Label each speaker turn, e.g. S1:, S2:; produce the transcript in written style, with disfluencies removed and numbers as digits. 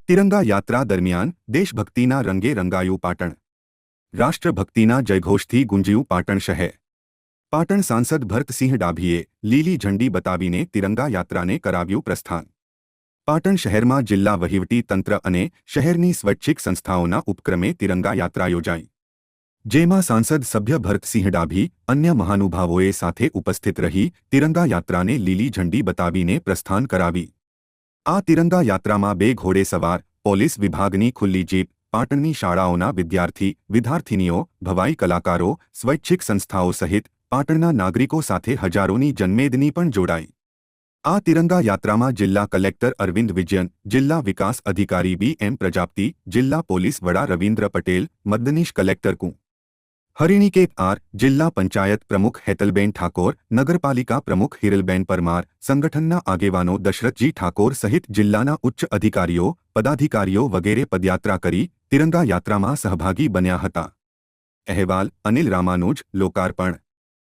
S1: તિરંગા યાત્રા દરમિયાન દેશભક્તિના રંગે રંગાયું પાટણ. રાષ્ટ્રભક્તિના જયઘોષથી ગુંજ્યું પાટણ શહેર. પાટણ સાંસદ ભરતસિંહ ડાભીએ લીલી ઝંડી બતાવીને તિરંગા યાત્રાને કરાવ્યું પ્રસ્થાન. પાટણ શહેરમાં જિલ્લા વહીવટી તંત્ર અને શહેરની સ્વૈચ્છિક સંસ્થાઓના ઉપક્રમે તિરંગા યાત્રા યોજાઈ, જેમાં સાંસદ સભ્ય ભરતસિંહ ડાભી અન્ય મહાનુભાવોએ સાથે ઉપસ્થિત રહી તિરંગા યાત્રાને લીલી ઝંડી બતાવીને પ્રસ્થાન કરાવી. આ તિરંગા યાત્રામાં 2 ઘોડેસવાર, પોલીસ વિભાગની ખુલ્લી જીપ, પાટણની શાળાઓના વિદ્યાર્થીનીઓ, ભવાઈ કલાકારો, સ્વૈચ્છિક સંસ્થાઓ સહિત પાટણના નાગરિકો સાથે હજારોની જનમેદની પણ જોડાઈ. આ તિરંગા યાત્રામાં જિલ્લા કલેક્ટર અરવિંદ વિજયન, જિલ્લા વિકાસ અધિકારી બી.એમ. પ્રજાપતિ, જિલ્લા પોલીસ વડા રવિન્દ્ર પટેલ, મદદનીશ કલેક્ટર કુ. હરિણી આર, જિલ્લા પંચાયત પ્રમુખ હેતલબેન ઠાકોર, નગરપાલિકા પ્રમુખ હિરલબેન પરમાર, સંગઠનના આગેવાનો દશરથજી ઠાકોર સહિત જિલ્લાના ઉચ્ચ અધિકારીઓ, પદાધિકારીઓ વગેરે પદયાત્રા કરી તિરંગા યાત્રામાં સહભાગી બન્યા હતા. અહેવાલ અનિલ રામાનુજ, લોકાર્પણ.